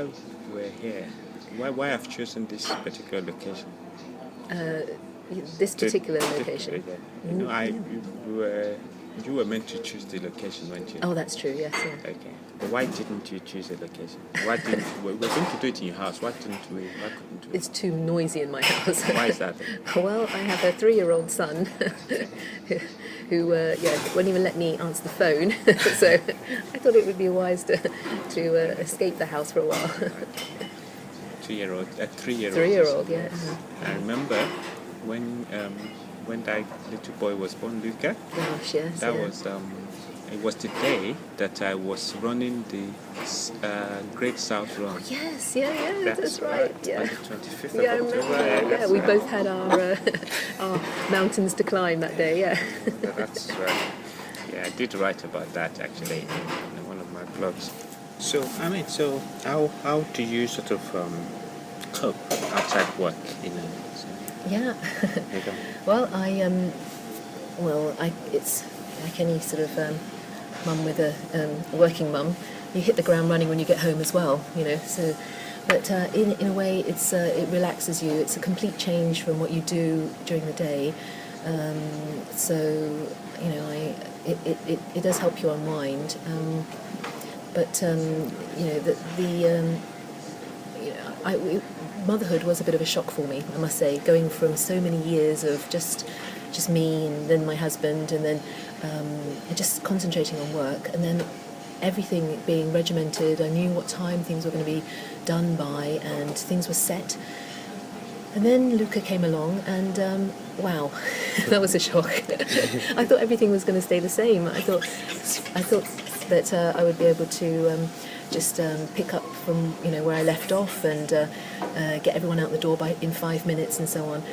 while we're here, why have chosen this particular location? This particular location. You know, you were meant to choose the location, weren't you? Oh, that's true. Yes. Yeah. Okay. But why didn't you choose a location? Why didn't we were going to do it in your house? Why couldn't we? It's too noisy in my house. Why is that? Well, I have a 3-year-old son who won't even let me answer the phone. So I thought it would be wise to escape the house for a while. 3-year-old, a 3-year-old. 3-year-old, yeah. I remember when that little boy was born, Luca. Gosh, yes. That was it was the day that I was running the Great South Run. Yes, that's right. Yeah, on the 25th I of October. remember. Yeah, we both had our mountains to climb that day. Yeah. That's right. Yeah, I did write about that actually in one of my blogs. So how do you sort of cope outside work? Yeah. Well, it's like any sort of mum with a working mum. You hit the ground running when you get home as well, So, but in a way, it relaxes you. It's a complete change from what you do during the day. It does help you unwind. Motherhood was a bit of a shock for me, I must say, going from so many years of just me and then my husband and then just concentrating on work and then everything being regimented. I knew what time things were going to be done by and things were set. And then Luca came along and wow, that was a shock. I thought everything was going to stay the same. I thought that I would be able to just pick up from where I left off and get everyone out the door in 5 minutes and so on.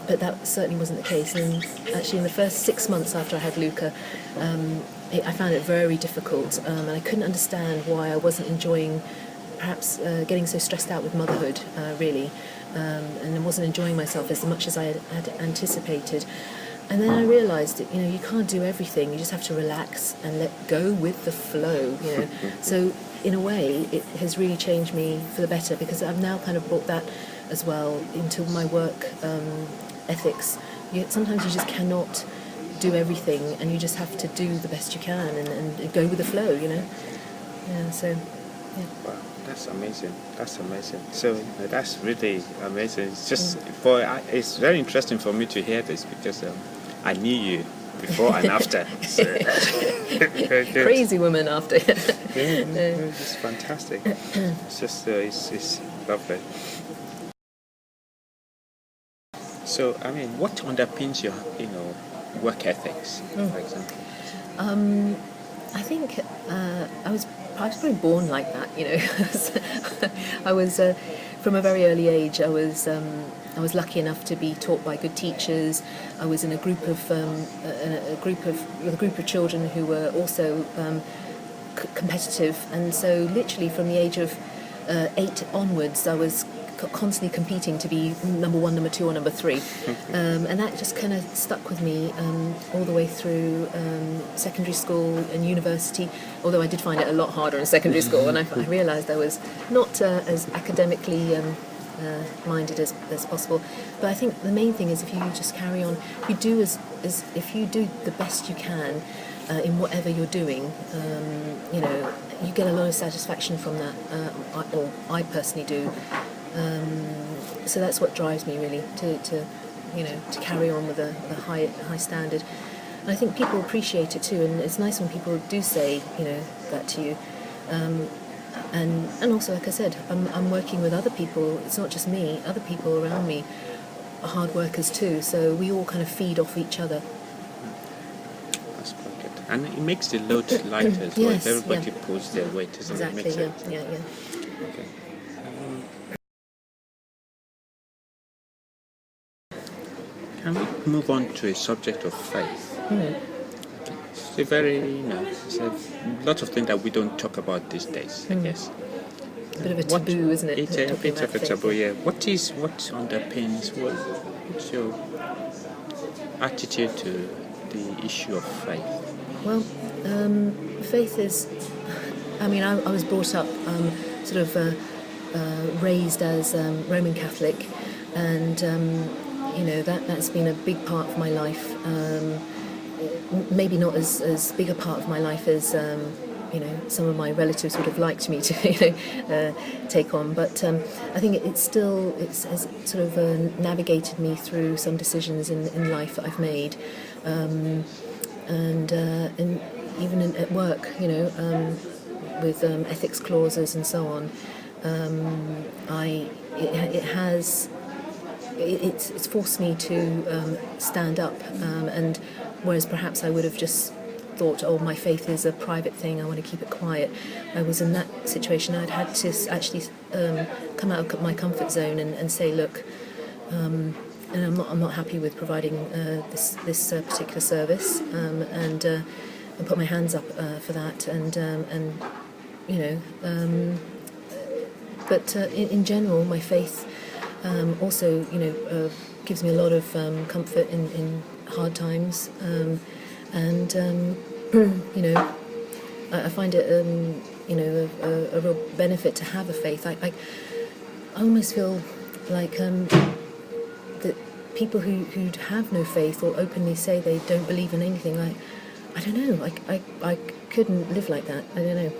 But that certainly wasn't the case. And actually, in the first 6 months after I had Luca, I found it very difficult, and I couldn't understand why I wasn't enjoying, perhaps getting so stressed out with motherhood, really, and I wasn't enjoying myself as much as I had anticipated. And then I realised that you can't do everything. You just have to relax and let go with the flow. So in a way, it has really changed me for the better because I've now kind of brought that as well into my work ethics. Sometimes you just cannot do everything, and you just have to do the best you can and go with the flow. Yeah. So. Yeah. Wow, that's amazing. So that's really amazing. It's just it's very interesting for me to hear this because I knew you before and after. So. Crazy woman after. It's fantastic. It's just it's lovely. So what underpins your work ethics, for example? I think I was probably born like that, I was from a very early age. I was lucky enough to be taught by good teachers. I was in a group of children who were also competitive, and so literally from the age of 8 onwards, I was constantly competing to be number 1, number 2, or number 3, and that just kind of stuck with me all the way through secondary school and university. Although I did find it a lot harder in secondary school, and I realised I was not as academically minded as possible. But I think the main thing is if you just carry on, if you do if you do the best you can in whatever you're doing, you get a lot of satisfaction from that. I personally do. So that's what drives me really to carry on with a high standard. And I think people appreciate it too, and it's nice when people do say that to you. And also, like I said, I'm working with other people. It's not just me. Other people around me are hard workers too. So we all kind of feed off each other. That's quite good. And it makes the load lighter as well. Yes, Everybody pulls their weight, doesn't it? Exactly. Makes sense. Yeah. Okay. Can we move on to a subject of faith? It's a very, it's a lot of things that we don't talk about these days, I guess. It's a bit of a taboo, isn't it? It's a bit of a taboo, yeah. What underpins, what's your attitude to the issue of faith? Well, faith is, I was brought up sort of raised as Roman Catholic, and that's been a big part of my life. Maybe not as big a part of my life as some of my relatives would have liked me to take on, but I think it's sort of navigated me through some decisions in life that I've made, and even at work, with ethics clauses and so on. It's forced me to stand up, and whereas perhaps I would have just thought, oh, my faith is a private thing, I want to keep it quiet. I was in that situation. I'd had to actually come out of my comfort zone and say, look, and I'm not happy with providing this particular service, and put my hands up for that, but in general, my faith also, gives me a lot of comfort in hard times, and I find it a real benefit to have a faith. I almost feel like that people who have no faith or openly say they don't believe in anything, I don't know, I couldn't live like that. I don't know.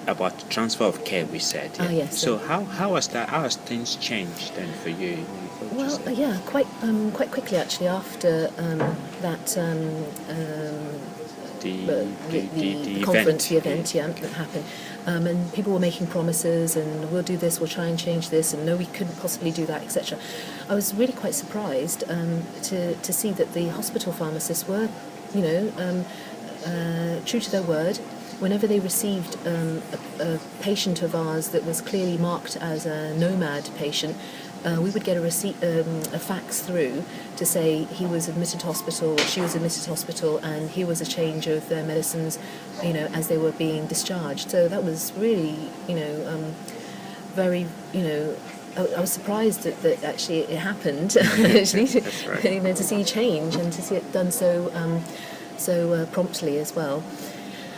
About the transfer of care, we said. Oh, yes. So how has that? How has things changed then for you? Well, yeah, quite quickly actually after that the conference, the event, that happened, and people were making promises, and we'll do this, we'll try and change this, and no, we couldn't possibly do that, etc. I was really quite surprised to see that the hospital pharmacists were, true to their word. Whenever they received a patient of ours that was clearly marked as a nomad patient, we would get a fax through to say he was admitted to hospital, or she was admitted to hospital, and here was a change of their medicines, as they were being discharged. So that was really, very, I was surprised that actually it happened, actually, That's right. to see change and to see it done so promptly as well.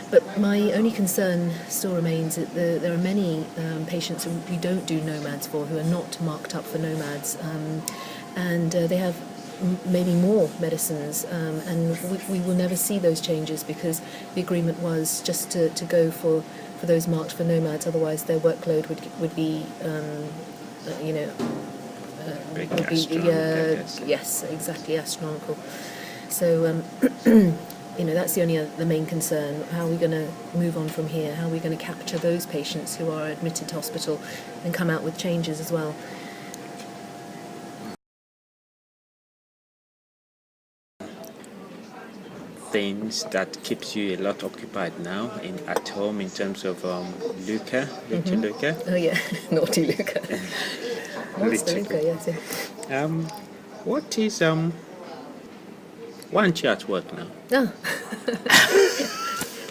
But my only concern still remains that there are many patients who we don't do nomads for, who are not marked up for nomads, and they have maybe more medicines, and we will never see those changes because the agreement was just to go for those marked for nomads. Otherwise, their workload would be, yes, exactly, astronomical. So. That's the main concern. How are we going to move on from here? How are we going to capture those patients who are admitted to hospital and come out with changes as well? Things that keeps you a lot occupied now at home in terms of Luca, little Luca. Oh yeah, naughty Luca. Monster Luca, yes. Yeah. What is Why aren't you at work now? Oh.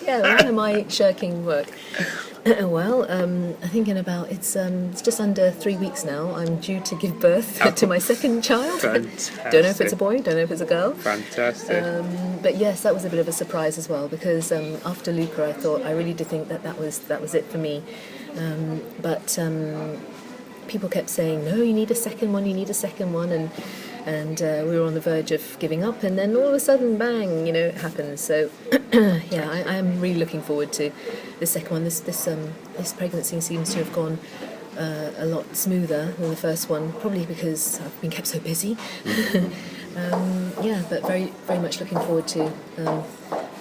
Yeah, why am I shirking work? Well, I think it's just under 3 weeks now. I'm due to give birth to my second child. Fantastic. Don't know if it's a boy, don't know if it's a girl. Fantastic. But yes, that was a bit of a surprise as well, because after Luca, I really did think that was it for me. But people kept saying, no, you need a second one, and we were on the verge of giving up, and then all of a sudden, bang, it happens. So, yeah, I am really looking forward to the second one. This pregnancy seems to have gone a lot smoother than the first one, probably because I've been kept so busy. Yeah, but very, very much looking forward to the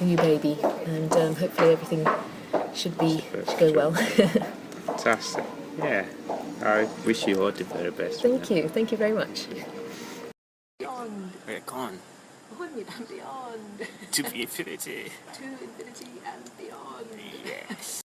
new baby, and hopefully everything should go well. Fantastic. Yeah, I wish you all the very best. Thank you very much. Beyond. We're gone. Onward and beyond. To infinity. To infinity and beyond. Yes.